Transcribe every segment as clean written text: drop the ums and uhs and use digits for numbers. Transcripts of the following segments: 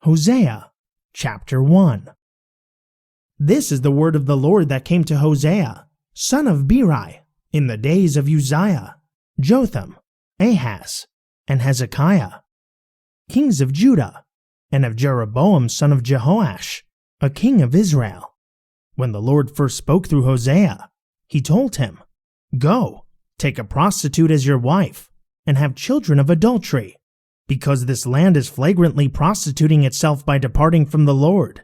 Hosea, chapter 1. This is the word of the Lord that came to Hosea, son of Beeri, in the days of Uzziah, Jotham, Ahaz, and Hezekiah, kings of Judah, and of Jeroboam son of Jehoash, a king of Israel. When the Lord first spoke through Hosea, he told him, "Go, take a prostitute as your wife, and have children of adultery, because this land is flagrantly prostituting itself by departing from the Lord."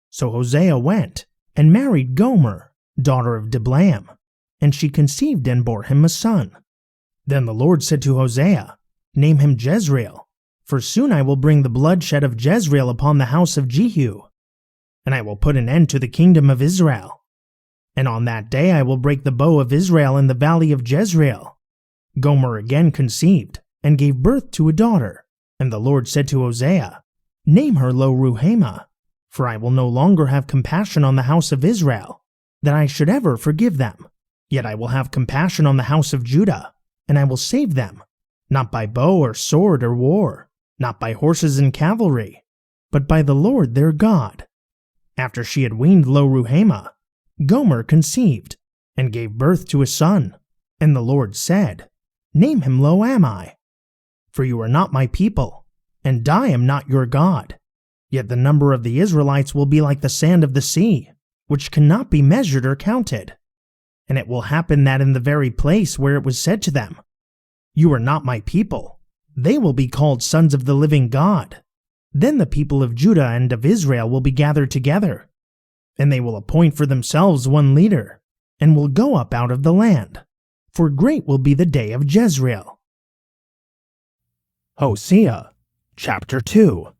So Hosea went and married Gomer, daughter of Diblaim, and she conceived and bore him a son. Then the Lord said to Hosea, "Name him Jezreel, for soon I will bring the bloodshed of Jezreel upon the house of Jehu, and I will put an end to the kingdom of Israel. And on that day I will break the bow of Israel in the valley of Jezreel." Gomer again conceived and gave birth to a daughter, and the Lord said to Hosea, "Name her Lo-Ruhamah, for I will no longer have compassion on the house of Israel, that I should ever forgive them. Yet I will have compassion on the house of Judah, and I will save them, not by bow or sword or war, not by horses and cavalry, but by the Lord their God." After she had weaned Lo-Ruhamah, Gomer conceived and gave birth to a son, and the Lord said, "Name him Lo-Ammi, for you are not my people, and I am not your God. Yet the number of the Israelites will be like the sand of the sea, which cannot be measured or counted. And it will happen that in the very place where it was said to them, 'You are not my people,' they will be called sons of the living God. Then the people of Judah and of Israel will be gathered together, and they will appoint for themselves one leader, and will go up out of the land, for great will be the day of Jezreel." Hosea, chapter 2.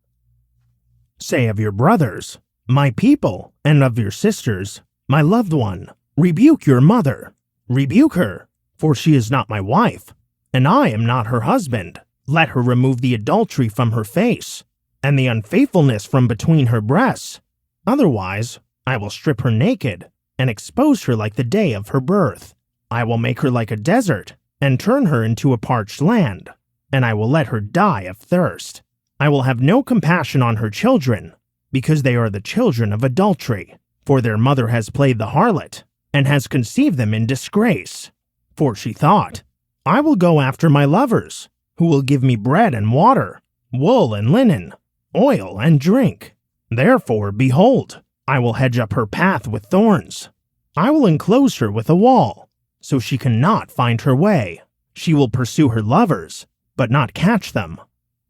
Say of your brothers, "My people," and of your sisters, "My loved one," rebuke your mother, rebuke her, for she is not my wife, and I am not her husband. Let her remove the adultery from her face, and the unfaithfulness from between her breasts. Otherwise, I will strip her naked, and expose her like the day of her birth. I will make her like a desert, and turn her into a parched land, and I will let her die of thirst. I will have no compassion on her children, because they are the children of adultery, for their mother has played the harlot, and has conceived them in disgrace. For she thought, "I will go after my lovers, who will give me bread and water, wool and linen, oil and drink. Therefore, behold, I will hedge up her path with thorns. I will enclose her with a wall, so she cannot find her way. She will pursue her lovers, but not catch them.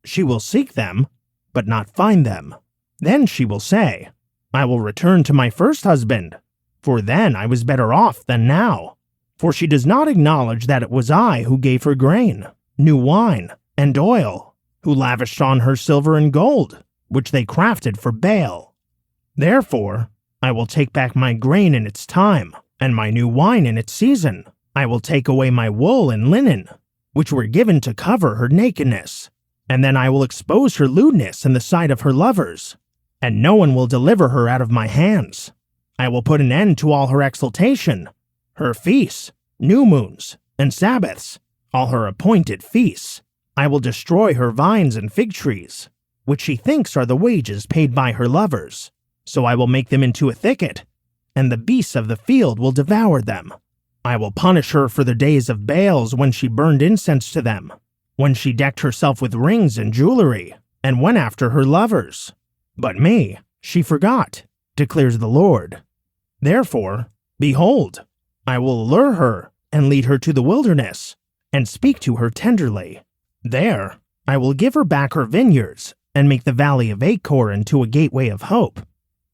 She will seek them, but not find them. Then she will say, 'I will return to my first husband, for then I was better off than now.' For she does not acknowledge that it was I who gave her grain, new wine, and oil, who lavished on her silver and gold, which they crafted for Baal. Therefore, I will take back my grain in its time, and my new wine in its season. I will take away my wool and linen, which were given to cover her nakedness. And then I will expose her lewdness in the sight of her lovers, and no one will deliver her out of my hands. I will put an end to all her exaltation, her feasts, new moons, and Sabbaths, all her appointed feasts. I will destroy her vines and fig trees, which she thinks are the wages paid by her lovers. So I will make them into a thicket, and the beasts of the field will devour them. I will punish her for the days of Baals when she burned incense to them, when she decked herself with rings and jewelry, and went after her lovers. But me she forgot, declares the Lord. Therefore, behold, I will allure her and lead her to the wilderness, and speak to her tenderly. There I will give her back her vineyards, and make the valley of Achor into a gateway of hope.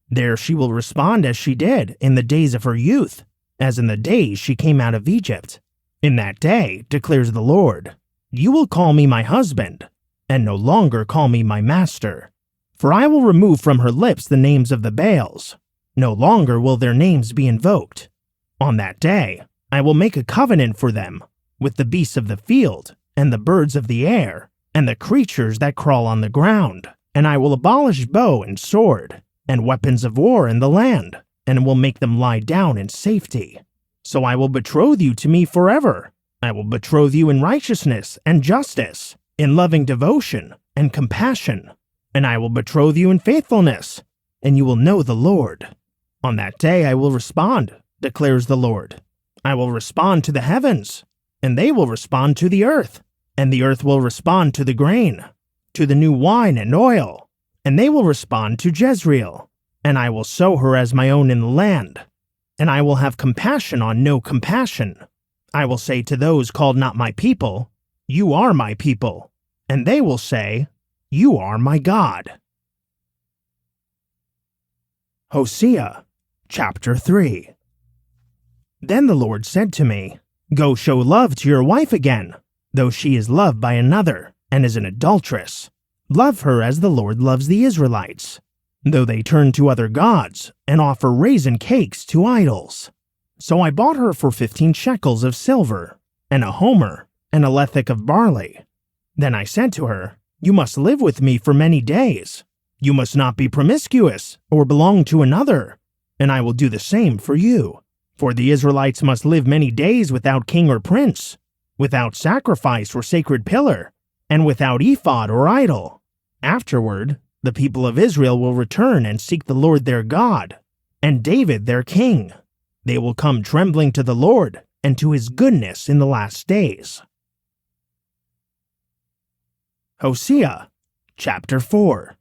There she will respond as she did in the days of her youth, as in the days she came out of Egypt. In that day, declares the Lord, you will call me my husband, and no longer call me my master. For I will remove from her lips the names of the Baals. No longer will their names be invoked. On that day, I will make a covenant for them with the beasts of the field, and the birds of the air, and the creatures that crawl on the ground. And I will abolish bow and sword, and weapons of war in the land, and will make them lie down in safety. So I will betroth you to me forever. I will betroth you in righteousness and justice, in loving devotion and compassion. and I will betroth you in faithfulness, and you will know the Lord. On that day I will respond, declares the Lord. I will respond to the heavens, and they will respond to the earth, and the earth will respond to the grain, to the new wine and oil, and they will respond to Jezreel, and I will sow her as my own in the land, and I will have compassion on no compassion. I will say to those called not my people, you are my people, and they will say, you are my God. Hosea chapter 3. Then the Lord said to me, go show love to your wife again, though she is loved by another and is an adulteress. Love her as the Lord loves the Israelites, though they turn to other gods and offer raisin cakes to idols. So I bought her for 15 shekels of silver, and a homer, and a lethek of barley. Then I said to her, you must live with me for many days. You must not be promiscuous or belong to another, and I will do the same for you. For the Israelites must live many days without king or prince, without sacrifice or sacred pillar, and without ephod or idol. Afterward, the people of Israel will return and seek the Lord their God, and David their king. They will come trembling to the Lord and to his goodness in the last days. Hosea chapter 4.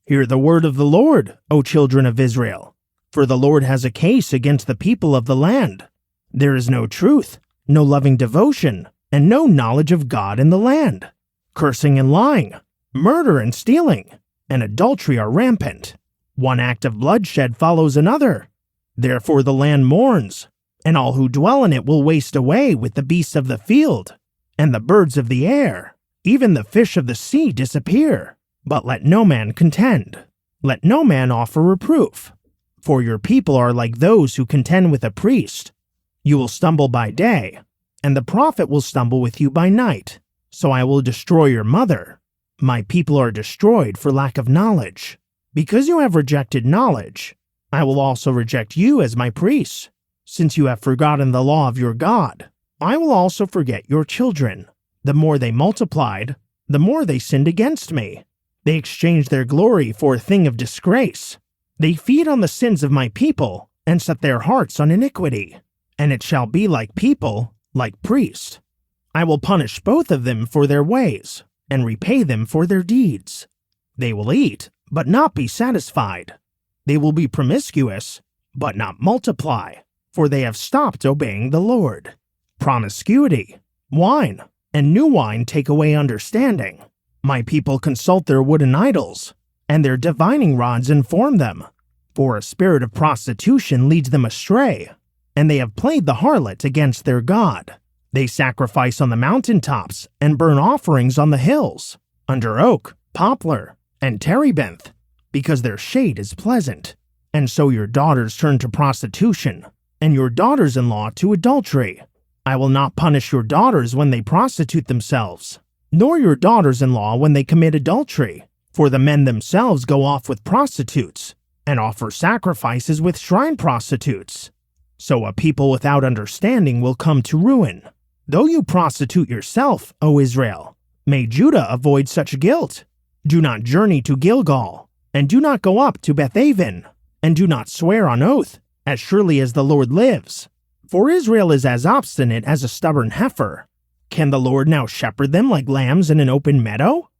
Hear the word of the Lord, O children of Israel. For the Lord has a case against the people of the land. There is no truth, no loving devotion, and no knowledge of God in the land. Cursing and lying, murder and stealing, and adultery are rampant. One act of bloodshed follows another. Therefore the land mourns, and all who dwell in it will waste away with the beasts of the field, and the birds of the air. Even the fish of the sea disappear. But let no man contend. Let no man offer reproof. For your people are like those who contend with a priest. You will stumble by day, and the prophet will stumble with you by night. So I will destroy your mother. My people are destroyed for lack of knowledge. Because you have rejected knowledge, I will also reject you as my priests. Since you have forgotten the law of your God, I will also forget your children. The more they multiplied, the more they sinned against me. They exchanged their glory for a thing of disgrace. They feed on the sins of my people and set their hearts on iniquity. And it shall be like people, like priests. I will punish both of them for their ways and repay them for their deeds. They will eat, but not be satisfied. They will be promiscuous, but not multiply, for they have stopped obeying the Lord. Promiscuity, wine, and new wine take away understanding. My people consult their wooden idols, and their divining rods inform them. For a spirit of prostitution leads them astray, and they have played the harlot against their God. They sacrifice on the mountaintops and burn offerings on the hills, under oak, poplar, and terebinth, because their shade is pleasant. And so your daughters turn to prostitution, and your daughters-in-law to adultery. I will not punish your daughters when they prostitute themselves, nor your daughters-in-law when they commit adultery, for the men themselves go off with prostitutes, and offer sacrifices with shrine prostitutes. So a people without understanding will come to ruin. Though you prostitute yourself, O Israel, may Judah avoid such guilt. Do not journey to Gilgal, and do not go up to Bethaven, and do not swear on oath, as surely as the Lord lives. For Israel is as obstinate as a stubborn heifer. Can the Lord now shepherd them like lambs in an open meadow?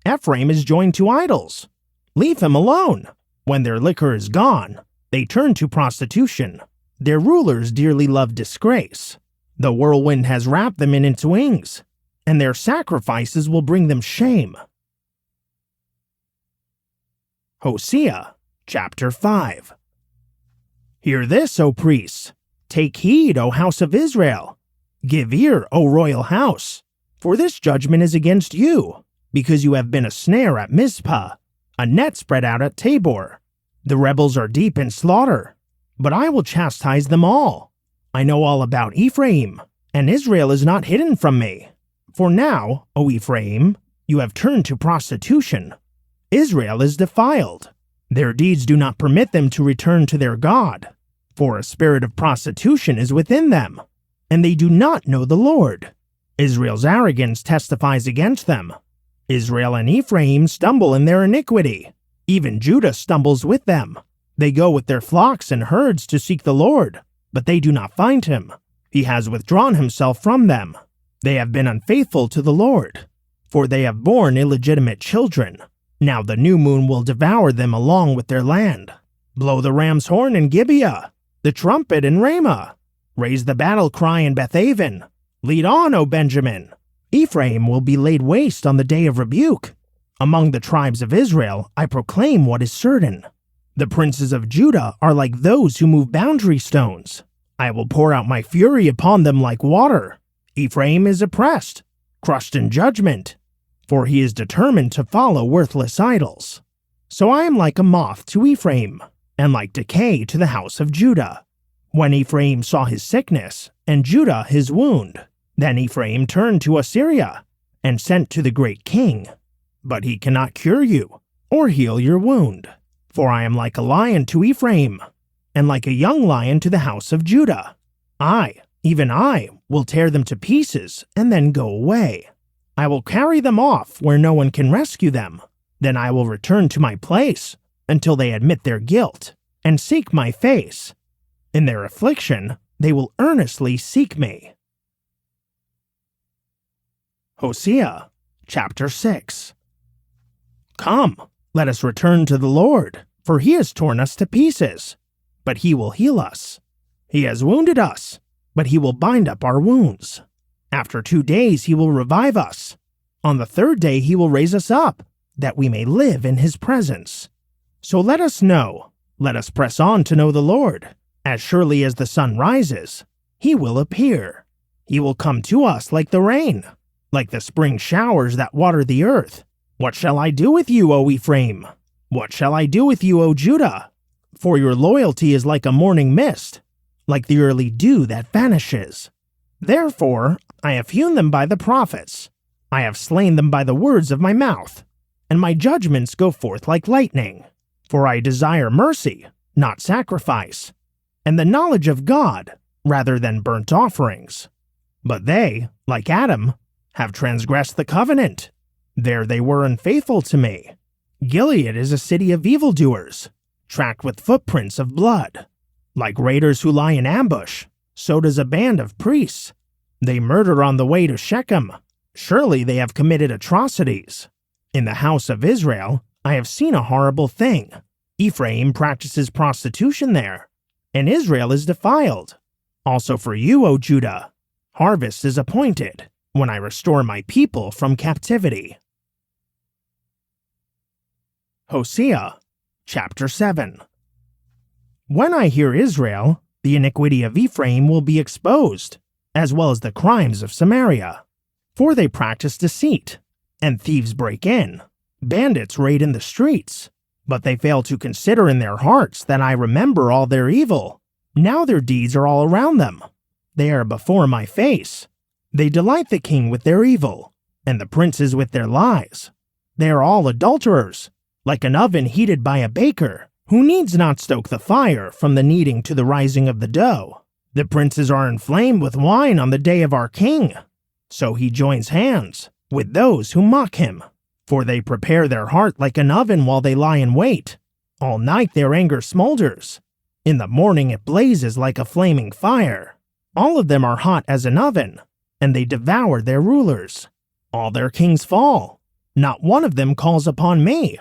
Ephraim is joined to idols. Leave him alone. When their liquor is gone, they turn to prostitution. Their rulers dearly love disgrace. The whirlwind has wrapped them in its wings, and their sacrifices will bring them shame. Hosea chapter 5. Hear this, O priests. Take heed, O house of Israel. Give ear, O royal house. For this judgment is against you, because you have been a snare at Mizpah, a net spread out at Tabor. The rebels are deep in slaughter, but I will chastise them all. I know all about Ephraim, and Israel is not hidden from me. For now, O Ephraim, you have turned to prostitution. Israel is defiled. Their deeds do not permit them to return to their God, for a spirit of prostitution is within them, and they do not know the Lord. Israel's arrogance testifies against them. Israel and Ephraim stumble in their iniquity. Even Judah stumbles with them. They go with their flocks and herds to seek the Lord, but they do not find him. He has withdrawn himself from them. They have been unfaithful to the Lord, for they have borne illegitimate children. Now the new moon will devour them along with their land. Blow the ram's horn in Gibeah, the trumpet in Ramah. Raise the battle cry in Bethaven. Lead on, O Benjamin. Ephraim will be laid waste on the day of rebuke. Among the tribes of Israel I proclaim what is certain. The princes of Judah are like those who move boundary stones. I will pour out my fury upon them like water. Ephraim is oppressed, crushed in judgment, for he is determined to follow worthless idols. So I am like a moth to Ephraim, and like decay to the house of Judah. When Ephraim saw his sickness, and Judah his wound, then Ephraim turned to Assyria, and sent to the great king. But he cannot cure you, or heal your wound. For I am like a lion to Ephraim, and like a young lion to the house of Judah. I, even I, will tear them to pieces, and then go away. I will carry them off where no one can rescue them. Then I will return to my place, until they admit their guilt, and seek my face. In their affliction, they will earnestly seek me. Hosea, chapter 6. Come, let us return to the Lord, for he has torn us to pieces, but he will heal us. He has wounded us, but he will bind up our wounds. After 2 days he will revive us. On the 3rd day he will raise us up, that we may live in his presence. So let us know, let us press on to know the Lord. As surely as the sun rises, he will appear. He will come to us like the rain, like the spring showers that water the earth. What shall I do with you, O Ephraim? What shall I do with you, O Judah? For your loyalty is like a morning mist, like the early dew that vanishes. Therefore I have hewn them by the prophets. I have slain them by the words of my mouth, and my judgments go forth like lightning. For I desire mercy, not sacrifice, and the knowledge of God rather than burnt offerings. But they, like Adam, have transgressed the covenant. There they were unfaithful to me. Gilead is a city of evildoers, tracked with footprints of blood. Like raiders who lie in ambush, so does a band of priests. They murder on the way to Shechem. Surely they have committed atrocities. In the house of Israel, I have seen a horrible thing. Ephraim practices prostitution there, and Israel is defiled. Also for you, O Judah, harvest is appointed, when I restore my people from captivity. Hosea, chapter 7. When I hear Israel, the iniquity of Ephraim will be exposed, as well as the crimes of Samaria. For they practice deceit, and thieves break in. Bandits raid in the streets, but they fail to consider in their hearts that I remember all their evil. Now their deeds are all around them. They are before my face. They delight the king with their evil, and the princes with their lies. They are all adulterers, like an oven heated by a baker, who needs not stoke the fire from the kneading to the rising of the dough. The princes are inflamed with wine on the day of our king. So he joins hands with those who mock him. For they prepare their heart like an oven while they lie in wait. All night their anger smolders. In the morning it blazes like a flaming fire. All of them are hot as an oven, and they devour their rulers. All their kings fall. Not one of them calls upon me.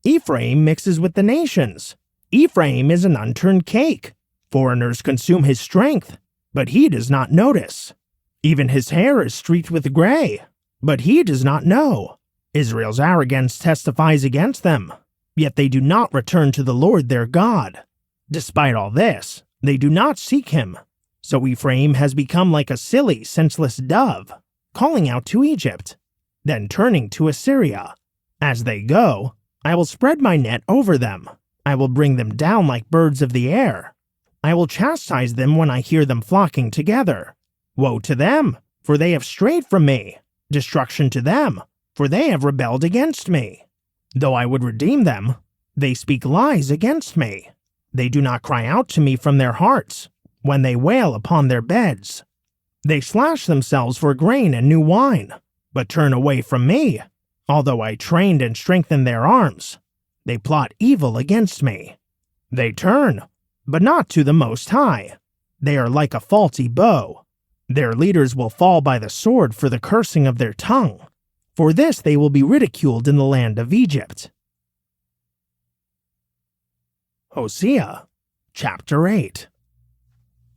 Ephraim mixes with the nations. Ephraim is an unturned cake. Foreigners consume his strength, but he does not notice. Even his hair is streaked with gray, but he does not know. Israel's arrogance testifies against them, yet they do not return to the Lord their God. Despite all this, they do not seek him. So Ephraim has become like a silly, senseless dove, calling out to Egypt, then turning to Assyria. As they go, I will spread my net over them. I will bring them down like birds of the air. I will chastise them when I hear them flocking together. Woe to them, for they have strayed from me. Destruction to them, for they have rebelled against me. Though I would redeem them, they speak lies against me. They do not cry out to me from their hearts when they wail upon their beds. They slash themselves for grain and new wine, but turn away from me. Although I trained and strengthened their arms, they plot evil against me. They turn, but not to the Most High. They are like a faulty bow. Their leaders will fall by the sword for the cursing of their tongue. For this they will be ridiculed in the land of Egypt. Hosea, chapter 8.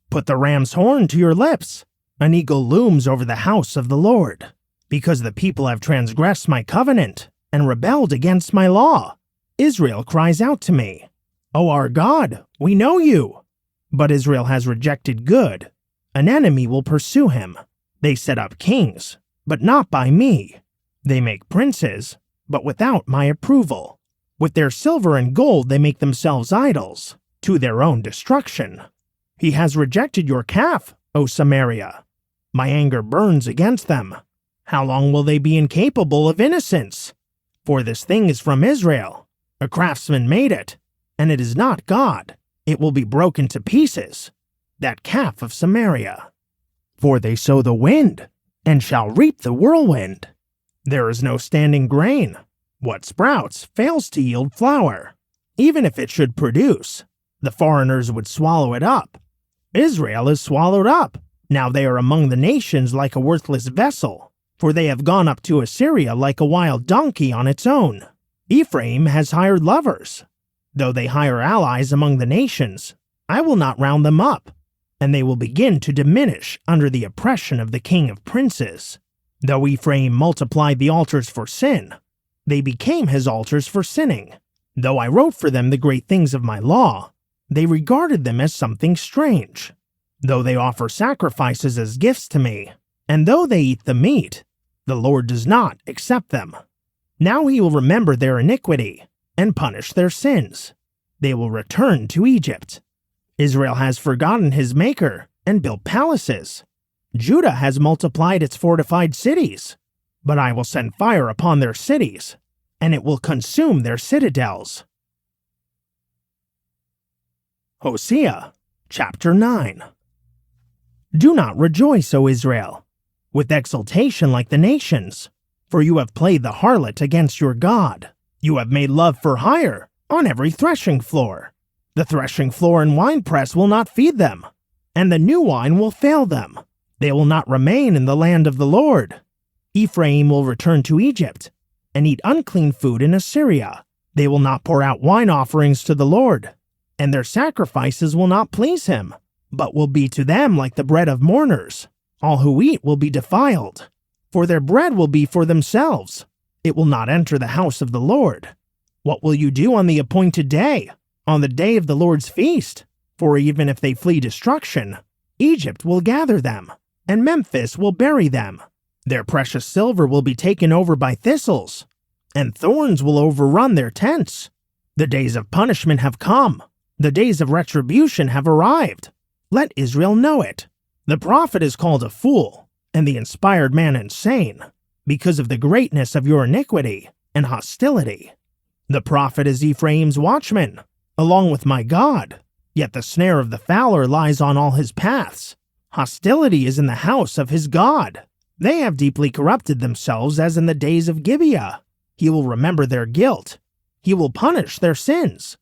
Put the ram's horn to your lips. An eagle looms over the house of the Lord, because the people have transgressed my covenant and rebelled against my law. Israel cries out to me, "O our God, we know you." But Israel has rejected good. An enemy will pursue him. They set up kings, but not by me. They make princes, but without my approval. With their silver and gold they make themselves idols, to their own destruction. He has rejected your calf, O Samaria. My anger burns against them. How long will they be incapable of innocence? For this thing is from Israel. A craftsman made it, and it is not God. It will be broken to pieces, that calf of Samaria. For they sow the wind, and shall reap the whirlwind. There is no standing grain. What sprouts fails to yield flour. Even if it should produce, the foreigners would swallow it up. Israel is swallowed up. Now they are among the nations like a worthless vessel, for they have gone up to Assyria like a wild donkey on its own. Ephraim has hired lovers. Though they hire allies among the nations, I will not round them up, and they will begin to diminish under the oppression of the king of princes. Though Ephraim multiplied the altars for sin, they became his altars for sinning. Though I wrote for them the great things of my law, they regarded them as something strange. Though they offer sacrifices as gifts to me, and though they eat the meat, the Lord does not accept them. Now he will remember their iniquity and punish their sins. They will return to Egypt. Israel has forgotten his maker and built palaces. Judah has multiplied its fortified cities. But I will send fire upon their cities, and it will consume their citadels. Hosea, chapter 9. Do not rejoice, O Israel, with exultation like the nations, for you have played the harlot against your God. You have made love for hire on every threshing floor. The threshing floor and winepress will not feed them, and the new wine will fail them. They will not remain in the land of the Lord. Ephraim will return to Egypt and eat unclean food in Assyria. They will not pour out wine offerings to the Lord, and their sacrifices will not please him, but will be to them like the bread of mourners. All who eat will be defiled, for their bread will be for themselves. It will not enter the house of the Lord. What will you do on the appointed day, on the day of the Lord's feast? For even if they flee destruction, Egypt will gather them, and Memphis will bury them. Their precious silver will be taken over by thistles, and thorns will overrun their tents. The days of punishment have come. The days of retribution have arrived. Let Israel know it. The prophet is called a fool, and the inspired man insane, because of the greatness of your iniquity and hostility. The prophet is Ephraim's watchman, along with my God. Yet the snare of the fowler lies on all his paths. Hostility is in the house of his God. They have deeply corrupted themselves as in the days of Gibeah. He will remember their guilt. He will punish their sins.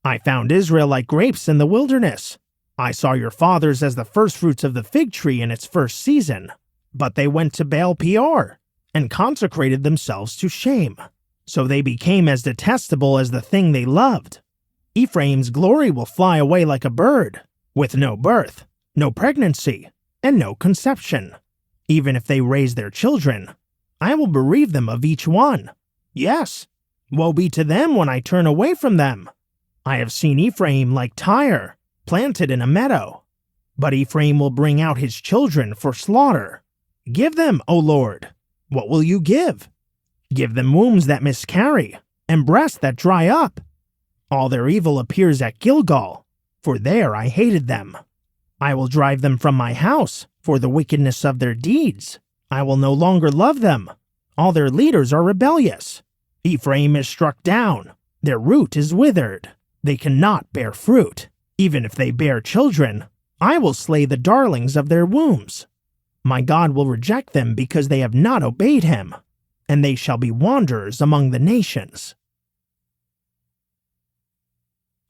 I found Israel like grapes in the wilderness. I saw your fathers as the firstfruits of the fig tree in its first season. But they went to Baal Peor and consecrated themselves to shame. So they became as detestable as the thing they loved. Ephraim's glory will fly away like a bird, with no birth, no pregnancy, and no conception. Even if they raise their children, I will bereave them of each one. Yes, woe be to them when I turn away from them. I have seen Ephraim like Tyre, planted in a meadow. But Ephraim will bring out his children for slaughter. Give them, O Lord. What will you give? Give them wombs that miscarry, and breasts that dry up. All their evil appears at Gilgal, for there I hated them. I will drive them from my house for the wickedness of their deeds. I will no longer love them. All their leaders are rebellious. Ephraim is struck down. Their root is withered. They cannot bear fruit. Even if they bear children, I will slay the darlings of their wombs. My God will reject them because they have not obeyed him. and they shall be wanderers among the nations.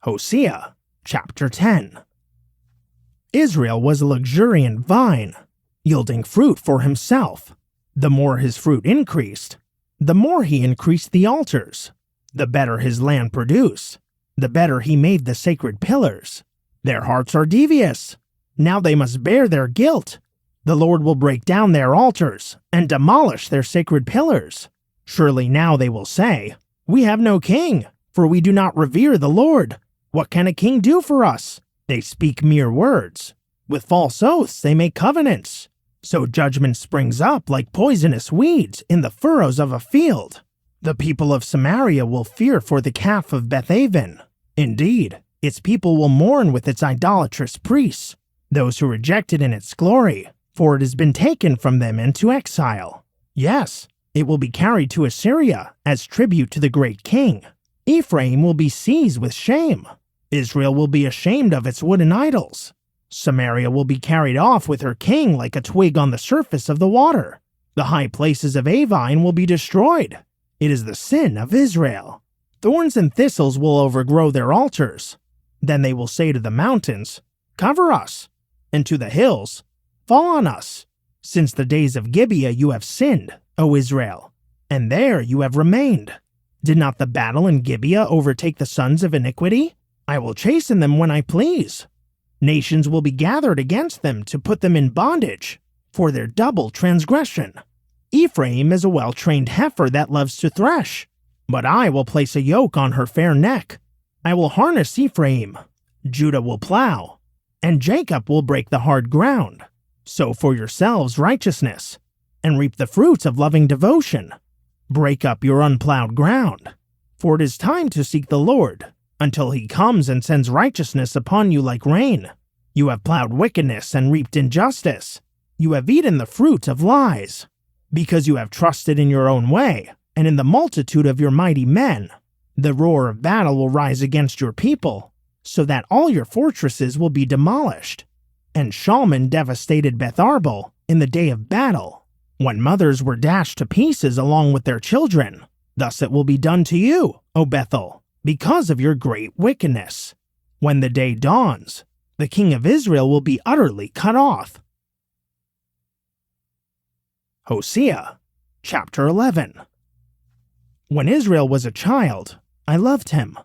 Hosea chapter 10. Israel was a luxuriant vine, yielding fruit for himself. The more his fruit increased, the more he increased the altars. The better his land produced, the better he made the sacred pillars. Their hearts are devious. Now they must bear their guilt. The Lord will break down their altars and demolish their sacred pillars. Surely now they will say, "We have no king, for we do not revere the Lord. What can a king do for us?" They speak mere words. With false oaths they make covenants. So judgment springs up like poisonous weeds in the furrows of a field. The people of Samaria will fear for the calf of Bethaven. Indeed, its people will mourn with its idolatrous priests, those who reject it in its glory, for it has been taken from them into exile. Yes, it will be carried to Assyria as tribute to the great king. Ephraim will be seized with shame. Israel will be ashamed of its wooden idols. Samaria will be carried off with her king like a twig on the surface of the water. The high places of Avine will be destroyed. It is the sin of Israel. Thorns and thistles will overgrow their altars. Then they will say to the mountains, "Cover us," and to the hills, "Fall on us." Since the days of Gibeah you have sinned, O Israel, and there you have remained. Did not the battle in Gibeah overtake the sons of iniquity? I will chasten them when I please. Nations will be gathered against them to put them in bondage for their double transgression. Ephraim is a well-trained heifer that loves to thresh, but I will place a yoke on her fair neck. I will harness Ephraim. Judah will plow, and Jacob will break the hard ground. Sow for yourselves righteousness, and reap the fruits of loving devotion. Break up your unplowed ground, for it is time to seek the Lord, until he comes and sends righteousness upon you like rain. You have plowed wickedness and reaped injustice. You have eaten the fruit of lies. Because you have trusted in your own way, and in the multitude of your mighty men, the roar of battle will rise against your people, so that all your fortresses will be demolished. And Shalman devastated Beth Arbel in the day of battle, when mothers were dashed to pieces along with their children. Thus it will be done to you, O Bethel, because of your great wickedness. When the day dawns, the king of Israel will be utterly cut off. Hosea chapter 11. When Israel was a child, I loved him,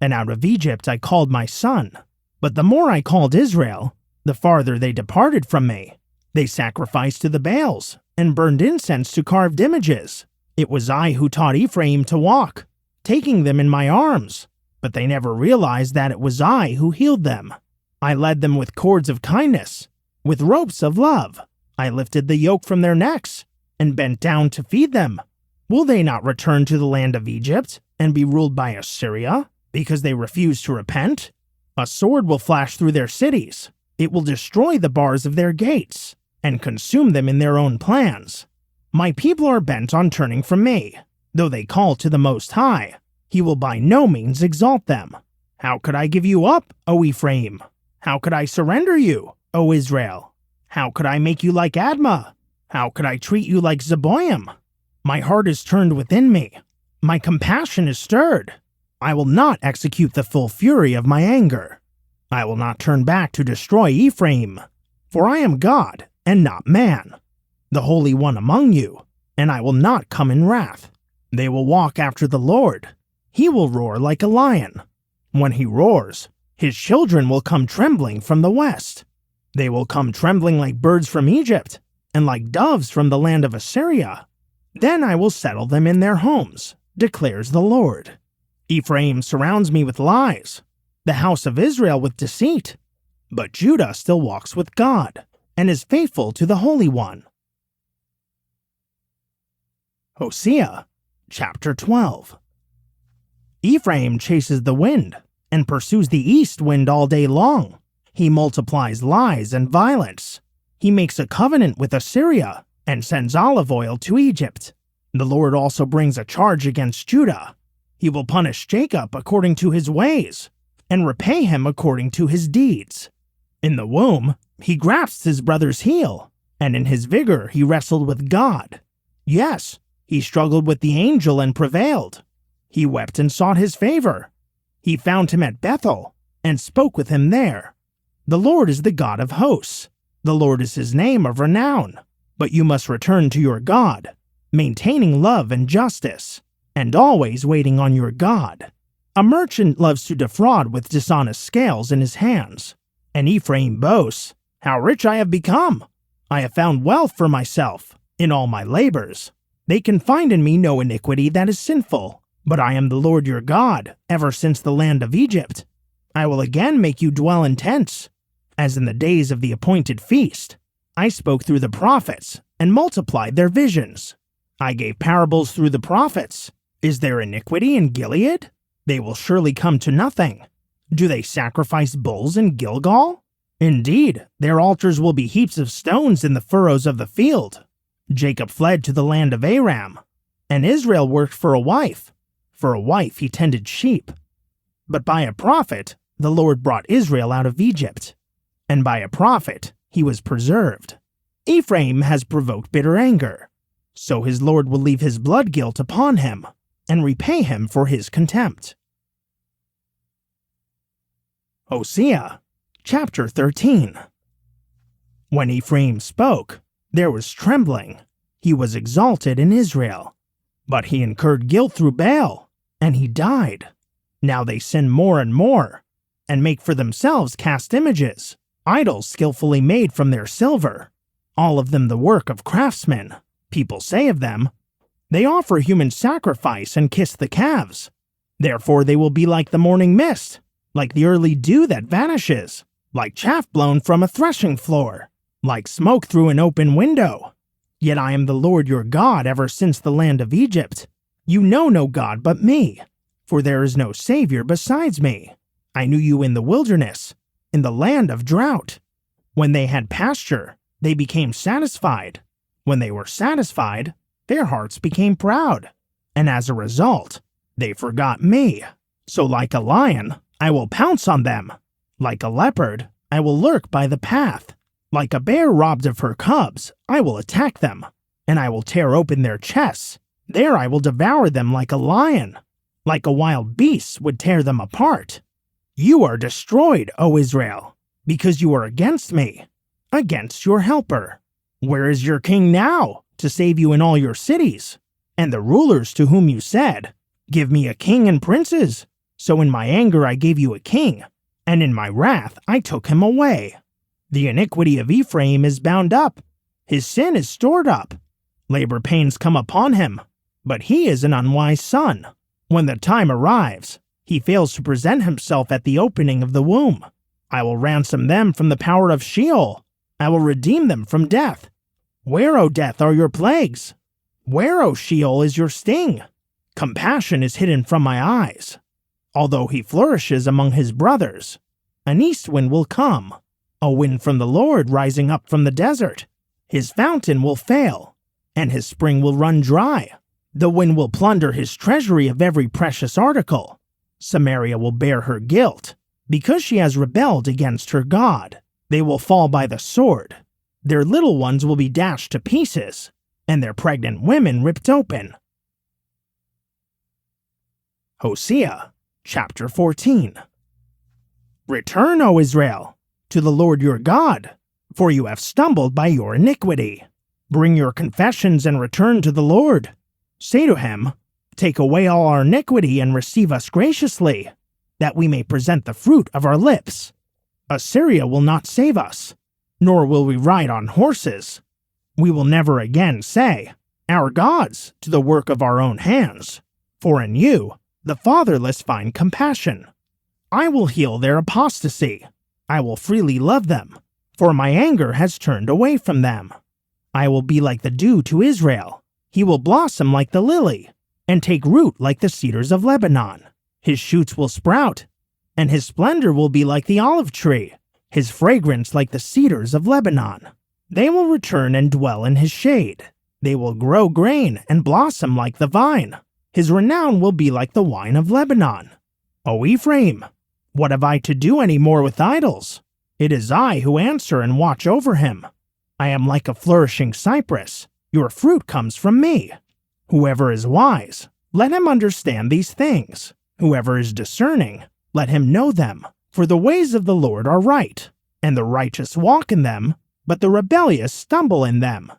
and out of Egypt I called my son. But the more I called Israel, the farther they departed from me. They sacrificed to the Baals and burned incense to carved images. It was I who taught Ephraim to walk, taking them in my arms, but they never realized that it was I who healed them. I led them with cords of kindness, with ropes of love. I lifted the yoke from their necks and bent down to feed them. Will they not return to the land of Egypt and be ruled by Assyria because they refuse to repent? A sword will flash through their cities. It will destroy the bars of their gates and consume them in their own plans. My people are bent on turning from me. Though they call to the Most High, he will by no means exalt them. How could I give you up, O Ephraim? How could I surrender you, O Israel? How could I make you like Admah? How could I treat you like Zeboim? My heart is turned within me. My compassion is stirred. I will not execute the full fury of my anger. I will not turn back to destroy Ephraim, for I am God and not man, the Holy One among you, and I will not come in wrath. They will walk after the Lord. He will roar like a lion. When he roars, his children will come trembling from the west. They will come trembling like birds from Egypt, and like doves from the land of Assyria. Then I will settle them in their homes, declares the Lord. Ephraim surrounds me with lies, the house of Israel with deceit. But Judah still walks with God, and is faithful to the Holy One. Hosea chapter 12. Ephraim chases the wind, and pursues the east wind all day long. He multiplies lies and violence. He makes a covenant with Assyria, and sends olive oil to Egypt. The Lord also brings a charge against Judah. He will punish Jacob according to his ways, and repay him according to his deeds. In the womb, he grasped his brother's heel, and in his vigor he wrestled with God. Yes, He struggled with the angel and prevailed. He wept and sought his favor. He found him at Bethel and spoke with him there. The Lord is the God of hosts. The Lord is his name of renown. But you must return to your God, maintaining love and justice, and always waiting on your God. A merchant loves to defraud with dishonest scales in his hands. And Ephraim boasts, "How rich I have become! I have found wealth for myself in all my labors. They can find in me no iniquity that is sinful. But I am the Lord your God, ever since the land of Egypt. I will again make you dwell in tents, as in the days of the appointed feast. I spoke through the prophets and multiplied their visions. I gave parables through the prophets. Is there iniquity in Gilead? They will surely come to nothing. Do they sacrifice bulls in Gilgal? Indeed, their altars will be heaps of stones in the furrows of the field. Jacob fled to the land of Aram, and Israel worked for a wife. For a wife he tended sheep. But by a prophet the Lord brought Israel out of Egypt, and by a prophet he was preserved. Ephraim has provoked bitter anger, so his Lord will leave his blood guilt upon him, and repay him for his contempt." Hosea chapter 13. When Ephraim spoke, there was trembling. He was exalted in Israel. But he incurred guilt through Baal, and he died. Now they sin more and more, and make for themselves cast images, idols skillfully made from their silver, all of them the work of craftsmen. People say of them, "They offer human sacrifice and kiss the calves. Therefore they will be like the morning mist, like the early dew that vanishes, like chaff blown from a threshing floor, like smoke through an open window. Yet I am the Lord your God ever since the land of Egypt. You know no God but me, for there is no Savior besides me. I knew you in the wilderness, in the land of drought. When they had pasture, they became satisfied. When they were satisfied, their hearts became proud, and as a result, they forgot me. So like a lion, I will pounce on them. Like a leopard, I will lurk by the path. Like a bear robbed of her cubs, I will attack them, and I will tear open their chests. There I will devour them like a lion. Like a wild beast would tear them apart. You are destroyed, O Israel, because you are against me, against your helper. Where is your king now, to save you in all your cities? And the rulers to whom you said, "Give me a king and princes." So in my anger I gave you a king, and in my wrath I took him away. The iniquity of Ephraim is bound up, his sin is stored up. Labor pains come upon him, but he is an unwise son. When the time arrives, he fails to present himself at the opening of the womb. I will ransom them from the power of Sheol. I will redeem them from death. Where, O death, are your plagues? Where, O Sheol, is your sting? Compassion is hidden from my eyes. Although he flourishes among his brothers, an east wind will come, a wind from the Lord rising up from the desert. His fountain will fail, and his spring will run dry. The wind will plunder his treasury of every precious article. Samaria will bear her guilt, because she has rebelled against her God. They will fall by the sword. Their little ones will be dashed to pieces, and their pregnant women ripped open. Hosea chapter 14. Return, O Israel, to the Lord your God, for you have stumbled by your iniquity. Bring your confessions and return to the Lord. Say to him, "Take away all our iniquity and receive us graciously, that we may present the fruit of our lips." Assyria will not save us, nor will we ride on horses. We will never again say, "Our gods," to the work of our own hands, for in you the fatherless find compassion. I will heal their apostasy. I will freely love them, for my anger has turned away from them. I will be like the dew to Israel. He will blossom like the lily, and take root like the cedars of Lebanon. His shoots will sprout, and his splendor will be like the olive tree, his fragrance like the cedars of Lebanon. They will return and dwell in his shade. They will grow grain and blossom like the vine. His renown will be like the wine of Lebanon. O Ephraim, what have I to do any more with idols? It is I who answer and watch over him. I am like a flourishing cypress. Your fruit comes from me. Whoever is wise, let him understand these things. Whoever is discerning, let him know them. For the ways of the Lord are right, and the righteous walk in them, but the rebellious stumble in them.